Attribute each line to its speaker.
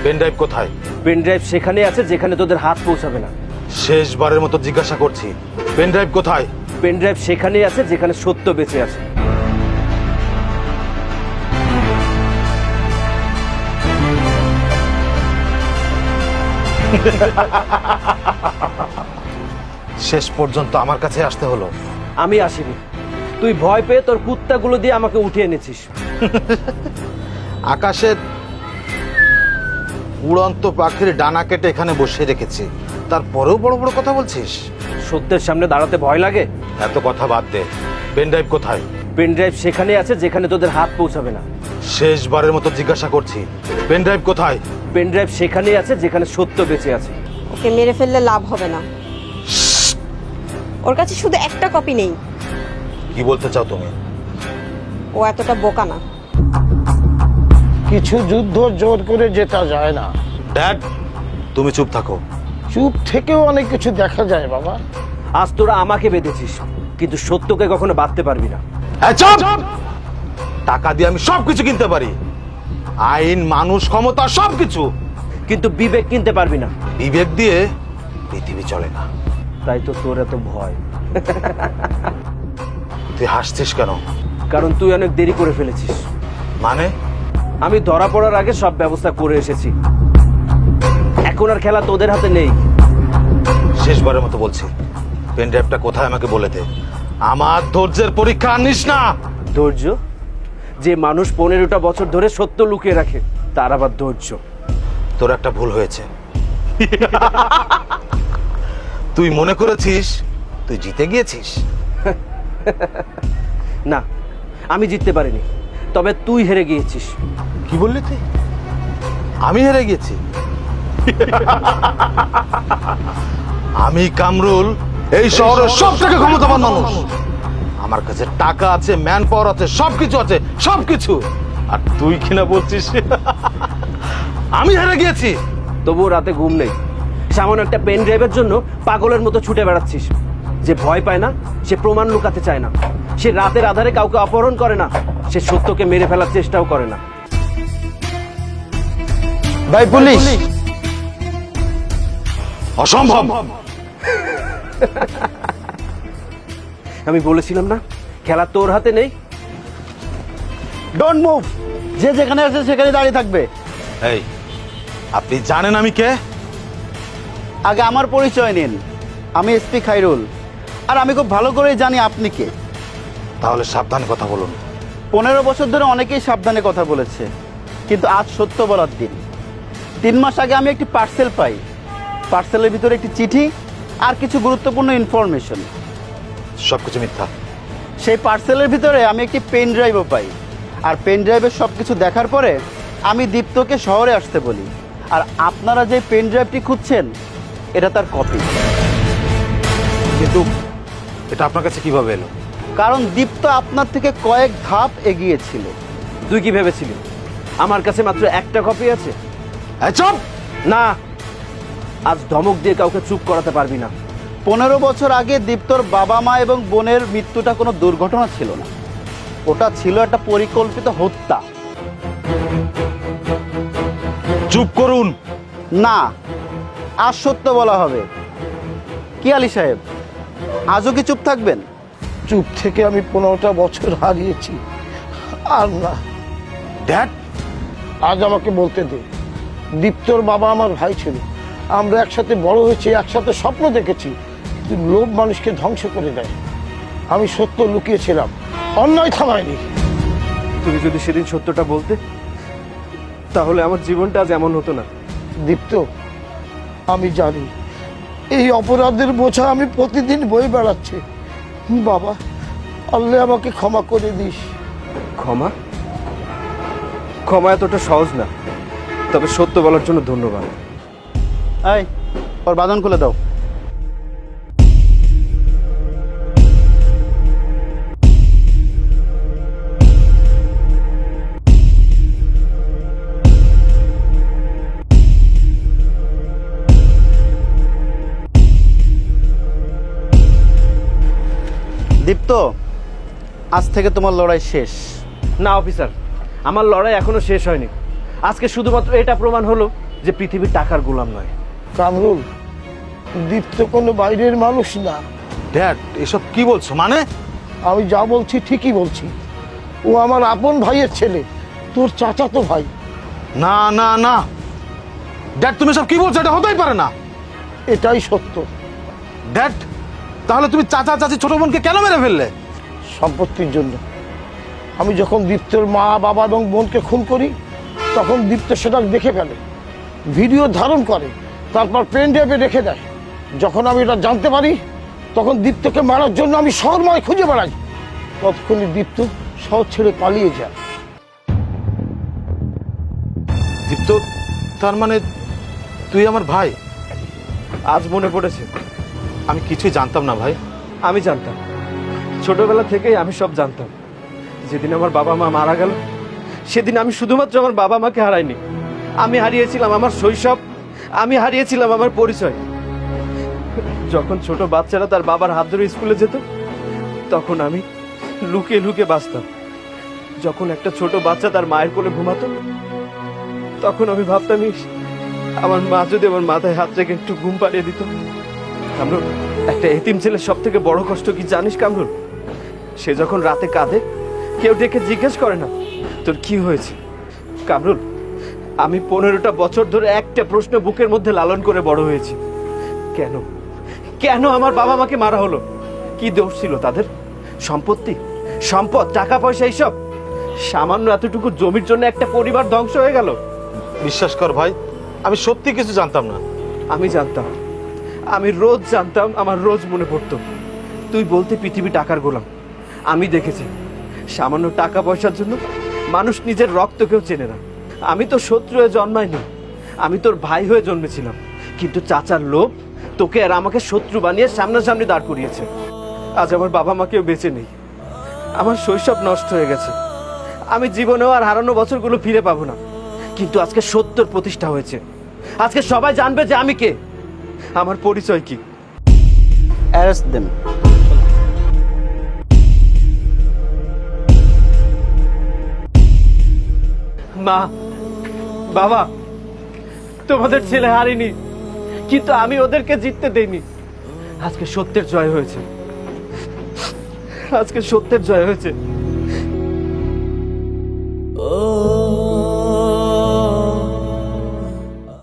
Speaker 1: Pen drive কোথায়?
Speaker 2: Pen drive সেখানেই আছে যেখানে তোদের হাত পৌঁছাবে না।
Speaker 1: শেষবারের মতো জিজ্ঞাসা করছি, পেন ড্রাইভ কোথায়?
Speaker 2: পেন ড্রাইভ সেখানেই আছে যেখানে সত্য বেঁচে আছে।
Speaker 1: শেষ পর্যন্ত আমার কাছে আসতে হলো।
Speaker 2: আমি আসিনি, তুই ভয় পেয়ে তোর কুত্তাগুলো দিয়ে আমাকে উঠিয়ে এনেছিস।
Speaker 1: আকাশের উড়ন্ত পাখির ডানা কেটে এখানে বসিয়ে রেখেছি, তারপরেও বড় বড় কথা বলছিস।
Speaker 2: সত্যের সামনে দাঁড়াতে ভয় লাগে?
Speaker 1: এত কথা বাদ দে, পেন ড্রাইভ কোথায়?
Speaker 2: পেন ড্রাইভ সেখানেই আছে যেখানে তোদের হাত পৌঁছাবে না।
Speaker 1: শেষবারের মতো জিজ্ঞাসা করছি, পেন ড্রাইভ কোথায়?
Speaker 2: পেন ড্রাইভ সেখানেই আছে যেখানে সত্য বেঁচে আছে।
Speaker 3: ওকে মেরে ফেললে লাভ হবে না, ওর কাছে শুধু একটা কপি নেই।
Speaker 1: কি বলতে চাও তুমি?
Speaker 3: ও এতটা বোকা না।
Speaker 4: কিছু যুদ্ধ জোর করে জেতা যায় না।
Speaker 1: ড্যাড, তুমি চুপ থাকো।
Speaker 4: চুপ থেকেও অনেক কিছু দেখা যায় বাবা।
Speaker 2: আজ তোরা আমাকে বেঁধেছিস, কিন্তু সত্যকে কখনো বাঁধতে পারবি না।
Speaker 1: হ্যাঁ, চুপ! টাকা দিয়ে আমি সবকিছু কিনতে পারি, আইন, মানুষ, ক্ষমতা, সবকিছু,
Speaker 2: কিন্তু বিবেক কিনতে পারবি না।
Speaker 1: বিবেক দিয়ে পৃথিবী চলে না।
Speaker 2: তাই তো তোর এত ভয়।
Speaker 1: তুই হাসছিস কেন?
Speaker 2: কারণ তুই অনেক দেরি করে ফেলেছিস।
Speaker 1: মানে?
Speaker 2: আমি ধরা পড়ার আগে সব ব্যবস্থা করে এসেছি, এখন আর খেলা তোদের হাতে নেই।
Speaker 1: শেষবারের মতো বলছি, পেন ড্রাইভটা কোথায় আমাকে বলে দে। আমার ধৈর্যের পরীক্ষা আনিস না।
Speaker 2: ধৈর্য? যে মানুষ 15টা বছর ধরে সত্য লুকিয়ে রাখে, তার আবার ধৈর্য?
Speaker 1: তোর একটা ভুল হয়েছে। তুই মনে করেছিস তুই জিতে গিয়েছিস।
Speaker 2: না, আমি জিততে পারিনি, তবে তুই হেরে গিয়েছিস।
Speaker 1: কি বললি তুই? আমি হেরে গেছি? আমি কামরুল, এই শহরের সব থেকে ক্ষমতাবান মানুষ। আমার কাছে টাকা আছে, ম্যান পাওয়ার আছে, সবকিছু আছে, সবকিছু। আর তুই কিনা বলছিস আমি হেরে গিয়েছি?
Speaker 2: তবুও রাতে ঘুম নেই। সামান্য একটা পেন ড্রাইভের জন্য পাগলের মতো ছুটে বেড়াচ্ছিস। যে ভয় পায় না, সে প্রমাণ লুকাতে চায় না, সে রাতের আধারে কাউকে অপহরণ করে না, সে সত্যকে মেরে ফেলার চেষ্টাও করে না।
Speaker 4: ভাই পুলিশ!
Speaker 1: অসম্ভব।
Speaker 2: আমি বলেছিলাম না, খেলা তোর হাতে নেই।
Speaker 4: Don't move! যে যেখানে আছে সেখানে দাঁড়িয়ে থাকবে।
Speaker 1: এই, আপনি জানেন আমি কে?
Speaker 4: আগে আমার পরিচয় নিন। আমি এসপি খাইরুল, আর আমি খুব ভালো করেই জানি আপনি কে।
Speaker 1: তাহলে সাবধানে কথা বলুন।
Speaker 4: 15 বছর ধরে অনেকেই সাবধানে কথা বলেছে, কিন্তু আজ সত্য বলার দিন। 3 মাস আগে আমি একটি পার্সেল পাই। পার্সেলের ভিতরে একটি চিঠি আর কিছু গুরুত্বপূর্ণ ইনফরমেশন।
Speaker 1: সবকিছু মিথ্যা।
Speaker 4: সেই পার্সেলের ভিতরে আমি একটি পেন ড্রাইভও পাই, আর পেন ড্রাইভের সব কিছু দেখার পরে আমি দীপ্তকে শহরে আসতে বলি। আর আপনারা যে পেন ড্রাইভটি খুঁজছেন, এটা তার কপি।
Speaker 1: কিন্তু এটা আপনার কাছে কিভাবে এলো?
Speaker 4: কারণ দীপ্ত আপনার থেকে কয়েক ধাপ এগিয়ে ছিল।
Speaker 2: তুই কি ভেবেছিলি আমার কাছে মাত্র একটা কপি আছে?
Speaker 1: এই, চুপ!
Speaker 2: না, আজ ধমক দিয়ে কাউকে চুপ করাতে পারবি না।
Speaker 4: 15 বছর আগে দীপ্তর বাবা মা এবং বোনের মৃত্যুটা কোনো দুর্ঘটনা ছিল না, ওটা ছিল একটা পরিকল্পিত হত্যা।
Speaker 1: চুপ করুন।
Speaker 4: না, আজ সত্য বলা হবে। কি আলী সাহেব, আজও কি চুপ থাকবেন?
Speaker 5: চুপ থেকে আমি 15টা বছর হারিয়েছি, আর না।
Speaker 1: ড্যাড,
Speaker 5: আজ আমাকে বলতে দে। দীপ্তর বাবা আমার ভাই ছিল, আমরা একসাথে বড় হয়েছি, একসাথে স্বপ্ন দেখেছি। কিন্তু লোভ মানুষকে ধ্বংস করে দেয়। আমি সত্য লুকিয়েছিলাম, অন্যায় থামায়নি।
Speaker 2: তুমি যদি সেদিন সত্যটা বলতে, তাহলে আমার জীবনটা আজ এমন হতো না।
Speaker 5: দীপ্ত, আমি জানি এই অপরাধের বোঝা আমি প্রতিদিন বয়ে বেড়াচ্ছি। বাবা, আল্লাহ আমাকে ক্ষমা করে দিস।
Speaker 2: ক্ষমা? ক্ষমা এতটা সহজ না, তবে সত্য বলার জন্য ধন্যবাদ।
Speaker 4: এই, ওর বাঁধন খুলে দাও। দীপ্ত, আজ থেকে তোমার লড়াই শেষ।
Speaker 2: না অফিসার, আমার লড়াই এখনো শেষ হয়নি। আজকে শুধুমাত্র এটা প্রমাণ হলো যে পৃথিবীর টাকার গোলাম নয়।
Speaker 5: কামরুল, দীপ্ত কোনো বাইরের মানুষ না।
Speaker 1: ড্যাড এসব কি বলছো মানে?
Speaker 5: আমি যা বলছি ঠিকই বলছি। ও আমার আপন ভাইয়ের ছেলে, তোর চাচাতো ভাই।
Speaker 1: না না না ড্যাড, তুমি সব কি বলছো? এটা হতেই পারে না।
Speaker 5: এটাই সত্য।
Speaker 1: ড্যাড, তাহলে তুমি চাচা চাচি ছোট বোনকে কেন মেরে ফেললে?
Speaker 5: সম্পত্তির জন্য। আমি যখন দীপ্তর মা বাবা এবং বোনকে খুন করি, তখন দীপ্ত সেটা দেখে ফেলে, ভিডিও ধারণ করে, তারপর পেন ড্রাইভে রেখে দেয়। যখন আমি এটা জানতে পারি, তখন দীপ্তকে মারার জন্য আমি শহরময় খুঁজে বেড়াই। তৎক্ষণে দীপ্ত শহর ছেড়ে পালিয়ে যায়।
Speaker 1: দীপ্ত, তার মানে তুই আমার ভাই?
Speaker 2: আজ মনে পড়েছে।
Speaker 1: আমি কিছুই জানতাম না ভাই।
Speaker 2: আমি জানতাম, ছোটবেলা থেকেই আমি সব জানতাম। যেদিন আমার বাবা মা মারা গেল, সেদিন আমি শুধুমাত্র আমার বাবা মাকে হারাইনি, আমি হারিয়েছিলাম আমার শৈশব, আমি হারিয়েছিলাম আমার পরিচয়। যখন ছোট বাচ্চারা তার বাবার হাত ধরে স্কুলে যেত, তখন আমি লুকিয়ে লুকিয়ে বাঁচতাম। যখন একটা ছোট বাচ্চা তার মায়ের কোলে ঘুমাতো, তখন আমি ভাবতাম, ইস, আমার মা যদি আমার মাথায় হাত রেখে একটু ঘুম পাড়িয়ে দিত। কামরুল, একটা এতিম ছেলের সব থেকে বড় কষ্ট কি জানিস কামরুল? সে যখন রাতে কাঁদে, কেউ ডেকে জিজ্ঞেস করে না তোর কি হয়েছে। কামরুল, আমি 15টা বছর ধরে একটা প্রশ্ন বুকের মধ্যে লালন করে বড় হয়েছি। কেন কেন আমার বাবা মাকে মারা হলো? কি দোষ ছিল তাদের? সম্পত্তি, সম্পদ, টাকা পয়সা, এইসব? সামান্য এতটুকু জমির জন্য একটা পরিবার ধ্বংস হয়ে গেল।
Speaker 1: বিশ্বাস কর ভাই, আমি সত্যি কিছু জানতাম না।
Speaker 2: আমি জানতাম, আমি রোজ জানতাম, আমার রোজ মনে পড়তো। তুই বলতে পৃথিবী টাকার গোলাম। আমি দেখেছি সামান্য টাকা পয়সার জন্য মানুষ নিজের রক্তকেও চেনে না। আমি তো শত্রু হয়ে জন্মাইনি, আমি তোর ভাই হয়ে জন্মেছিলাম। কিন্তু চাচার লোভ তোকে আর আমাকে শত্রু বানিয়ে সামনাসামনি দাঁড় করিয়েছে। আজ আমার বাবা মাকেও বেঁচে নেই, আমার শৈশব নষ্ট হয়ে গেছে। আমি জীবনেও আর হারানো বছরগুলো ফিরে পাবো না। কিন্তু আজকে সত্যর প্রতিষ্ঠা হয়েছে। আজকে সবাই জানবে যে আমি কে, আমার পরিচয় কি।
Speaker 4: অ্যারেস্ট দেন।
Speaker 2: মা, বাবা, তোমাদের ছেলে হারিনি, কিন্তু আমি ওদেরকে জিততে দেইনি। আজকে সত্যের জয় হয়েছে, আজকে সত্যের জয় হয়েছে।